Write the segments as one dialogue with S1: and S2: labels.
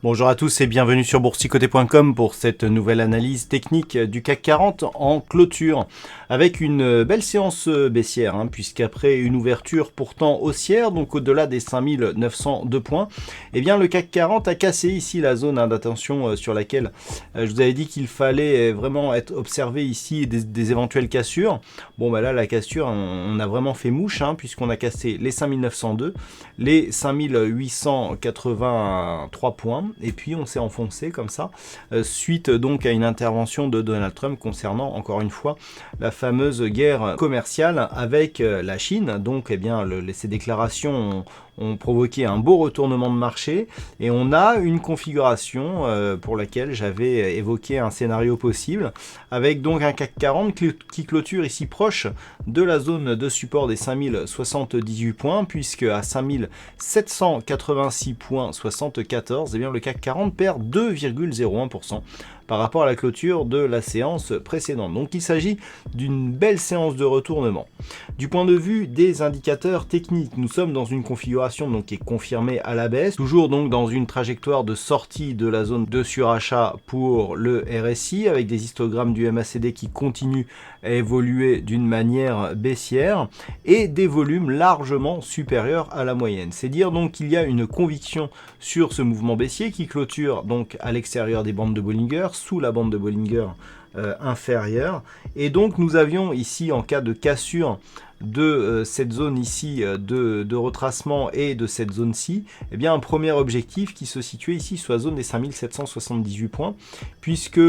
S1: Bonjour à tous et bienvenue sur boursicoté.com pour cette nouvelle analyse technique du CAC 40 en clôture avec une belle séance baissière puisqu'après une ouverture pourtant haussière, donc au-delà des 5902 points, eh bien le CAC 40 a cassé ici la zone d'attention sur laquelle je vous avais dit qu'il fallait vraiment être observé ici des éventuelles cassures. Bon bah là la cassure on a vraiment fait mouche puisqu'on a cassé les 5902, les 5883 points. Et puis on s'est enfoncé comme ça, suite donc à une intervention de Donald Trump concernant encore une fois la fameuse guerre commerciale avec la Chine. Donc eh bien ces déclarations ont provoqué un beau retournement de marché et on a une configuration pour laquelle j'avais évoqué un scénario possible avec donc un CAC 40 qui clôture ici proche de la zone de support des 5078 points puisque à 5786 points 74, eh bien le CAC 40 perd 2,01% par rapport à la clôture de la séance précédente. Donc il s'agit d'une belle séance de retournement. Du point de vue des indicateurs techniques, nous sommes dans une configuration donc qui est confirmée à la baisse, toujours donc dans une trajectoire de sortie de la zone de surachat pour le RSI avec des histogrammes du MACD qui continuent à évoluer d'une manière baissière et des volumes largement supérieurs à la moyenne. C'est dire donc qu'il y a une conviction sur ce mouvement baissier qui clôture donc à l'extérieur des bandes de Bollinger, sous la bande de Bollinger inférieure. Et donc nous avions ici en cas de cassure de cette zone ici de retracement et de cette zone-ci, eh bien un premier objectif qui se situait ici sur la zone des 5778 points, puisque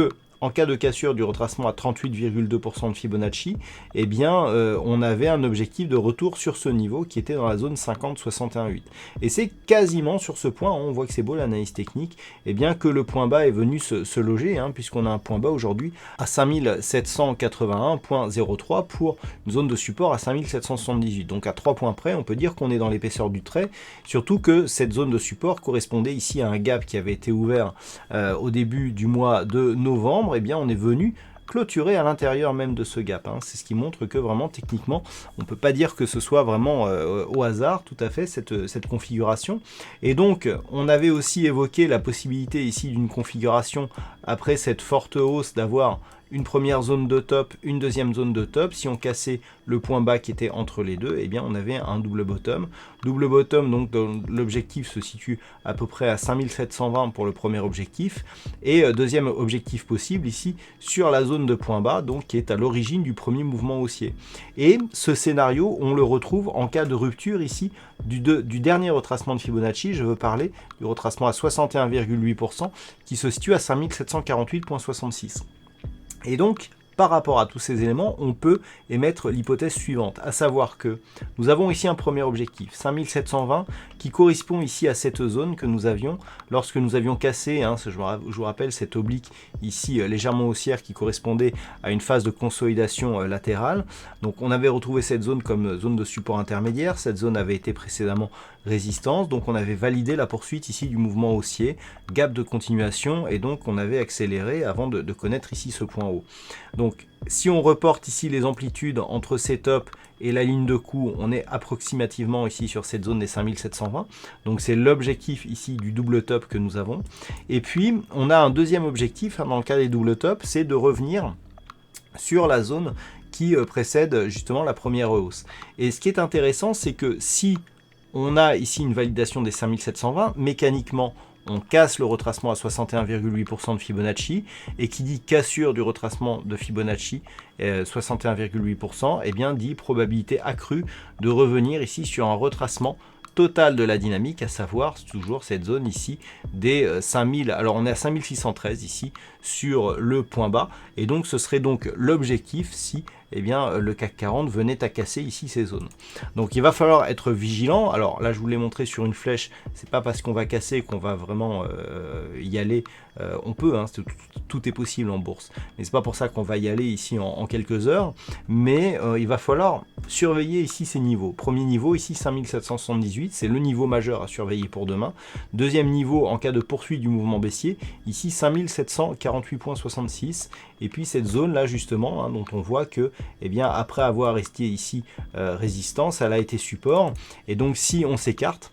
S1: en cas de cassure du retracement à 38,2% de Fibonacci, eh bien, on avait un objectif de retour sur ce niveau qui était dans la zone 50-61,8. Et c'est quasiment sur ce point, on voit que c'est beau l'analyse technique, eh bien que le point bas est venu se loger, puisqu'on a un point bas aujourd'hui à 5781,03 pour une zone de support à 5778. Donc à 3 points près, on peut dire qu'on est dans l'épaisseur du trait, surtout que cette zone de support correspondait ici à un gap qui avait été ouvert au début du mois de novembre. Eh bien on est venu clôturer à l'intérieur même de ce gap. C'est ce qui montre que vraiment techniquement, on ne peut pas dire que ce soit vraiment au hasard tout à fait cette configuration. Et donc on avait aussi évoqué la possibilité ici d'une configuration après cette forte hausse d'avoir une première zone de top, une deuxième zone de top. Si on cassait le point bas qui était entre les deux, eh bien on avait un double bottom. Double bottom, donc l'objectif se situe à peu près à 5720 pour le premier objectif. Et deuxième objectif possible ici sur la zone de point bas, donc qui est à l'origine du premier mouvement haussier. Et ce scénario, on le retrouve en cas de rupture ici du dernier retracement de Fibonacci. Je veux parler du retracement à 61,8% qui se situe à 5748,66. Et donc, par rapport à tous ces éléments, on peut émettre l'hypothèse suivante, à savoir que nous avons ici un premier objectif, 5720, qui correspond ici à cette zone que nous avions lorsque nous avions cassé, je vous rappelle, cette oblique ici légèrement haussière qui correspondait à une phase de consolidation latérale. Donc on avait retrouvé cette zone comme zone de support intermédiaire, cette zone avait été précédemment résistance, donc on avait validé la poursuite ici du mouvement haussier, gap de continuation, et donc on avait accéléré avant de connaître ici ce point haut. Donc si on reporte ici les amplitudes entre ces tops et la ligne de coup, on est approximativement ici sur cette zone des 5720. Donc c'est l'objectif ici du double top que nous avons. Et puis on a un deuxième objectif dans le cas des double tops, c'est de revenir sur la zone qui précède justement la première hausse. Et ce qui est intéressant, c'est que si on a ici une validation des 5720, mécaniquement, on casse le retracement à 61,8% de Fibonacci, et qui dit cassure du retracement de Fibonacci, 61,8%, eh bien dit probabilité accrue de revenir ici sur un retracement total de la dynamique, à savoir toujours cette zone ici des 5000, alors on est à 5613 ici sur le point bas, et donc ce serait donc l'objectif si eh bien, le CAC 40 venait à casser ici ces zones. Donc il va falloir être vigilant. Alors là, je vous l'ai montré sur une flèche, c'est pas parce qu'on va casser qu'on va vraiment y aller. On peut, hein, tout est possible en bourse, mais c'est pas pour ça qu'on va y aller ici en quelques heures. Mais il va falloir surveiller ici ces niveaux. Premier niveau ici 5778, c'est le niveau majeur à surveiller pour demain. Deuxième niveau en cas de poursuite du mouvement baissier, ici 5748,66. Et puis cette zone là justement, hein, dont on voit que, eh bien, après avoir resté ici résistance, elle a été support. Et donc si on s'écarte,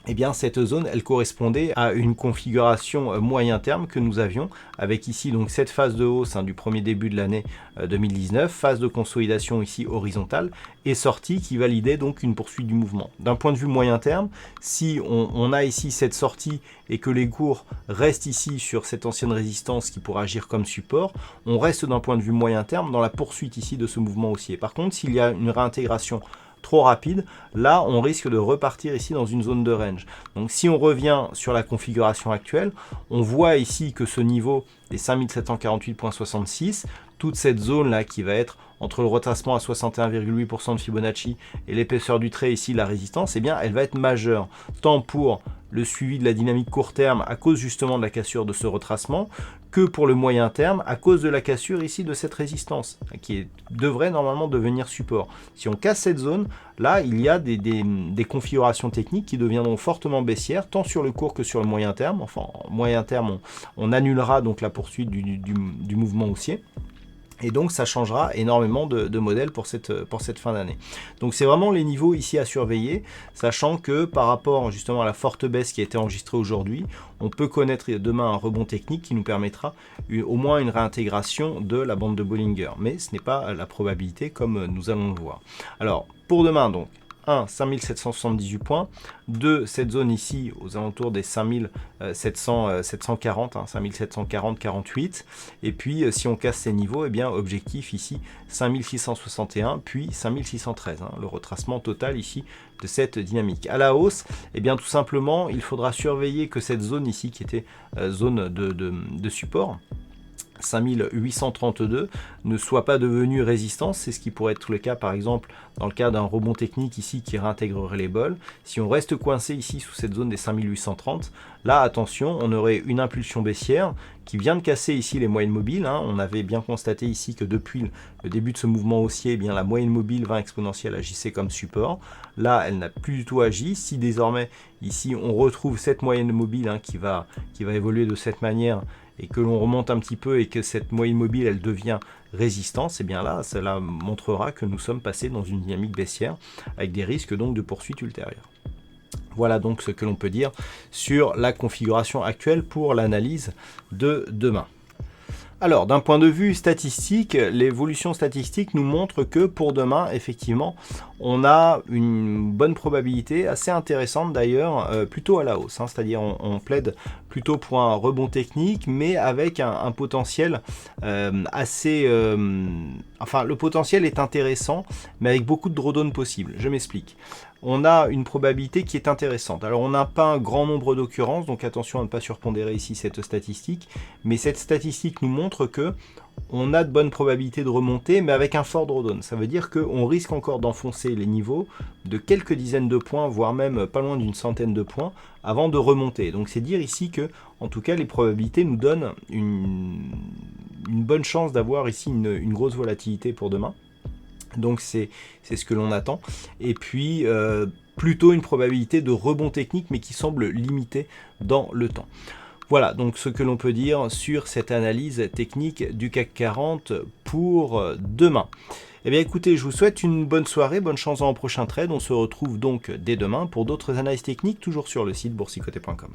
S1: eh bien cette zone elle correspondait à une configuration moyen terme que nous avions avec ici donc cette phase de hausse, hein, du premier début de l'année 2019, phase de consolidation ici horizontale et sortie qui validait donc une poursuite du mouvement. D'un point de vue moyen terme, si on a ici cette sortie et que les cours restent ici sur cette ancienne résistance qui pourra agir comme support, on reste d'un point de vue moyen terme dans la poursuite ici de ce mouvement haussier. Par contre, s'il y a une réintégration trop rapide, là on risque de repartir ici dans une zone de range. Donc si on revient sur la configuration actuelle, on voit ici que ce niveau des 5748,66, toute cette zone là qui va être entre le retracement à 61,8% de Fibonacci et l'épaisseur du trait ici, la résistance, eh bien elle va être majeure, tant pour le suivi de la dynamique court terme à cause justement de la cassure de ce retracement, que pour le moyen terme à cause de la cassure ici de cette résistance, qui devrait normalement devenir support. Si on casse cette zone, là il y a des configurations techniques qui deviendront fortement baissières, tant sur le court que sur le moyen terme. Enfin, en moyen terme, on annulera donc la poursuite du mouvement haussier. Et donc ça changera énormément de modèles pour cette fin d'année. Donc c'est vraiment les niveaux ici à surveiller, sachant que par rapport justement à la forte baisse qui a été enregistrée aujourd'hui, on peut connaître demain un rebond technique qui nous permettra au moins une réintégration de la bande de Bollinger. Mais ce n'est pas la probabilité comme nous allons le voir. Alors pour demain donc, 1, 5778 points, 2, cette zone ici aux alentours des 5740, 5740, 48, et puis si on casse ces niveaux, eh bien objectif ici 5661, puis 5613, hein, le retracement total ici de cette dynamique. À la hausse, eh bien tout simplement, il faudra surveiller que cette zone ici qui était zone de support, 5832 ne soit pas devenu résistance, c'est ce qui pourrait être le cas par exemple dans le cas d'un rebond technique ici qui réintégrerait les bols. Si on reste coincé ici sous cette zone des 5830, là attention, on aurait une impulsion baissière qui vient de casser ici les moyennes mobiles, hein. On avait bien constaté ici que depuis le début de ce mouvement haussier, eh bien la moyenne mobile 20 exponentielle agissait comme support. Là elle n'a plus du tout agi. Si désormais ici on retrouve cette moyenne mobile, hein, qui va évoluer de cette manière, et que l'on remonte un petit peu et que cette moyenne mobile elle devient résistance, et bien là cela montrera que nous sommes passés dans une dynamique baissière avec des risques donc de poursuite ultérieure. Voilà donc ce que l'on peut dire sur la configuration actuelle pour l'analyse de demain. Alors, d'un point de vue statistique, l'évolution statistique nous montre que pour demain, effectivement, on a une bonne probabilité, assez intéressante d'ailleurs, plutôt à la hausse. Hein, c'est-à-dire on plaide plutôt pour un rebond technique, mais avec un potentiel assez... enfin, le potentiel est intéressant, mais avec beaucoup de drawdown possibles. Je m'explique. On a une probabilité qui est intéressante. Alors on n'a pas un grand nombre d'occurrences, donc attention à ne pas surpondérer ici cette statistique, mais cette statistique nous montre que on a de bonnes probabilités de remonter, mais avec un fort drawdown. Ça veut dire qu'on risque encore d'enfoncer les niveaux de quelques dizaines de points, voire même pas loin d'une centaine de points, avant de remonter. Donc c'est dire ici que, en tout cas, les probabilités nous donnent une bonne chance d'avoir ici une grosse volatilité pour demain. Donc c'est ce que l'on attend. Et puis plutôt une probabilité de rebond technique, mais qui semble limitée dans le temps. Voilà donc ce que l'on peut dire sur cette analyse technique du CAC 40 pour demain. Eh bien écoutez, je vous souhaite une bonne soirée, bonne chance dans le prochain trade. On se retrouve donc dès demain pour d'autres analyses techniques, toujours sur le site boursicoté.com.